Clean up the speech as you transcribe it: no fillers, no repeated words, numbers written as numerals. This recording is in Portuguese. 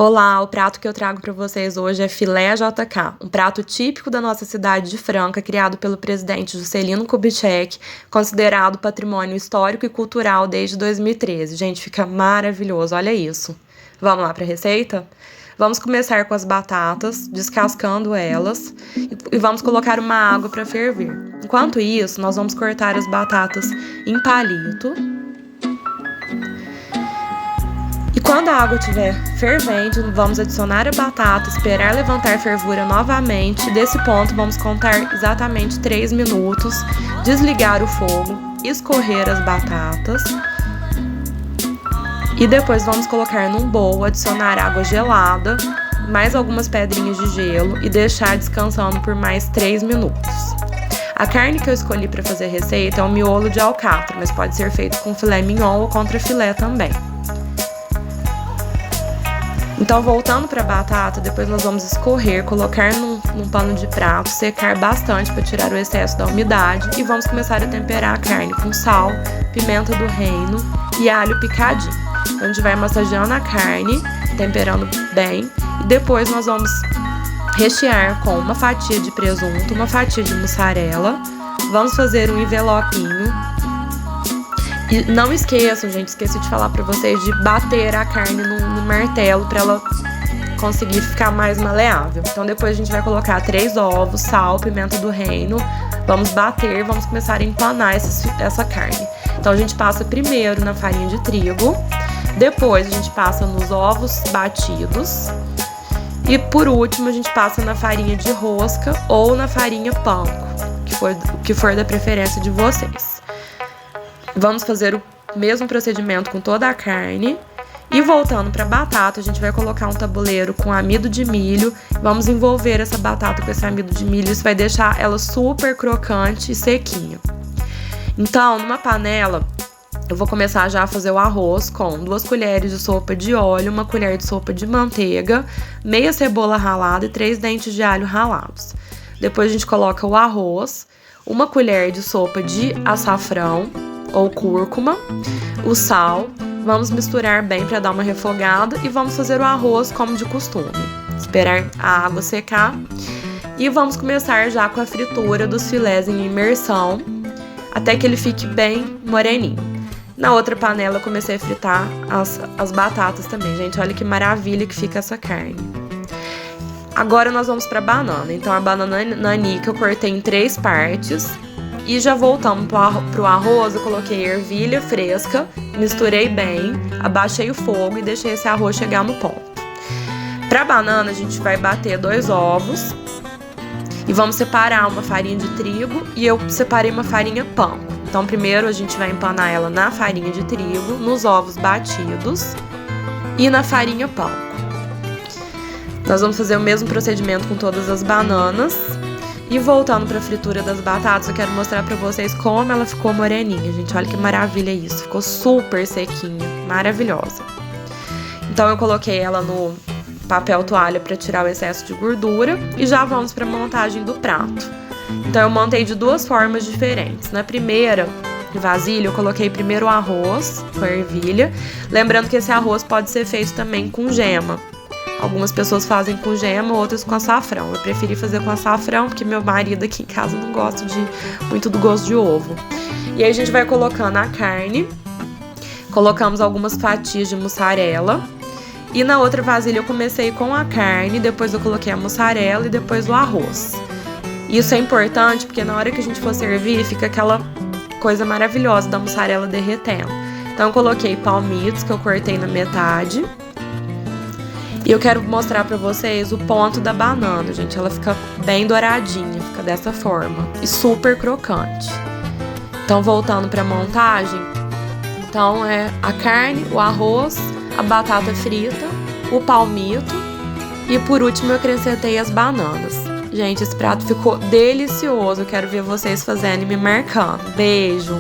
Olá, o prato que eu trago para vocês hoje é filé JK, um prato típico da nossa cidade de Franca, criado pelo presidente Juscelino Kubitschek, considerado patrimônio histórico e cultural desde 2013. Gente, fica maravilhoso, olha isso. Vamos lá para a receita? Vamos começar com as batatas, descascando elas, e vamos colocar uma água para ferver. Enquanto isso, nós vamos cortar as batatas em palito. E quando a água estiver fervente, vamos adicionar a batata, esperar levantar fervura novamente. Desse ponto, vamos contar exatamente 3 minutos, desligar o fogo, escorrer as batatas. E depois vamos colocar num bowl, adicionar água gelada, mais algumas pedrinhas de gelo e deixar descansando por mais 3 minutos. A carne que eu escolhi para fazer a receita é um miolo de alcatra, mas pode ser feito com filé mignon ou contrafilé também. Então, voltando para a batata, depois nós vamos escorrer, colocar num pano de prato, secar bastante para tirar o excesso da umidade e vamos começar a temperar a carne com sal, pimenta do reino e alho picadinho. Então, a gente vai massageando a carne, temperando bem e depois nós vamos rechear com uma fatia de presunto, uma fatia de mussarela, vamos fazer um envelopinho. E não esqueçam, gente, esqueci de falar pra vocês de bater a carne no martelo pra ela conseguir ficar mais maleável. Então depois a gente vai colocar 3 ovos, sal, pimenta do reino, vamos bater, vamos começar a empanar essa carne. Então a gente passa primeiro na farinha de trigo, depois a gente passa nos ovos batidos e por último a gente passa na farinha de rosca ou na farinha panko, que for da preferência de vocês. Vamos fazer o mesmo procedimento com toda a carne. E voltando para a batata, a gente vai colocar um tabuleiro com amido de milho. Vamos envolver essa batata com esse amido de milho. Isso vai deixar ela super crocante e sequinha. Então, numa panela, eu vou começar já a fazer o arroz com 2 colheres de sopa de óleo, 1 colher de sopa de manteiga, meia cebola ralada e 3 dentes de alho ralados. Depois a gente coloca o arroz, 1 colher de sopa de açafrão ou cúrcuma, o sal, vamos misturar bem para dar uma refogada e vamos fazer o arroz como de costume. Esperar a água secar e vamos começar já com a fritura dos filés em imersão até que ele fique bem moreninho. Na outra panela eu comecei a fritar as batatas também, gente, olha que maravilha que fica essa carne. Agora nós vamos para a banana, então a banana nanica eu cortei em 3 partes. E já voltamos pro arroz, eu coloquei ervilha fresca, misturei bem, abaixei o fogo e deixei esse arroz chegar no ponto. Pra banana, a gente vai bater 2 ovos e vamos separar uma farinha de trigo e eu separei uma farinha panko. Então, primeiro a gente vai empanar ela na farinha de trigo, nos ovos batidos e na farinha panko. Nós vamos fazer o mesmo procedimento com todas as bananas. E voltando para a fritura das batatas, eu quero mostrar para vocês como ela ficou moreninha, gente. Olha que maravilha isso. Ficou super sequinha, maravilhosa. Então eu coloquei ela no papel toalha para tirar o excesso de gordura e já vamos para a montagem do prato. Então eu montei de 2 formas diferentes. Na primeira vasilha eu coloquei primeiro o arroz com a ervilha, lembrando que esse arroz pode ser feito também com gema. Algumas pessoas fazem com gema, outras com açafrão. Eu preferi fazer com açafrão, porque meu marido aqui em casa não gosta muito do gosto de ovo. E aí a gente vai colocando a carne, colocamos algumas fatias de mussarela. E na outra vasilha eu comecei com a carne, depois eu coloquei a mussarela e depois o arroz. Isso é importante porque na hora que a gente for servir, fica aquela coisa maravilhosa da mussarela derretendo. Então eu coloquei palmitos que eu cortei na metade. E eu quero mostrar pra vocês o ponto da banana, gente. Ela fica bem douradinha, fica dessa forma. E super crocante. Então, voltando pra montagem. Então, é a carne, o arroz, a batata frita, o palmito. E por último, eu acrescentei as bananas. Gente, esse prato ficou delicioso. Eu quero ver vocês fazendo e me marcando. Beijo!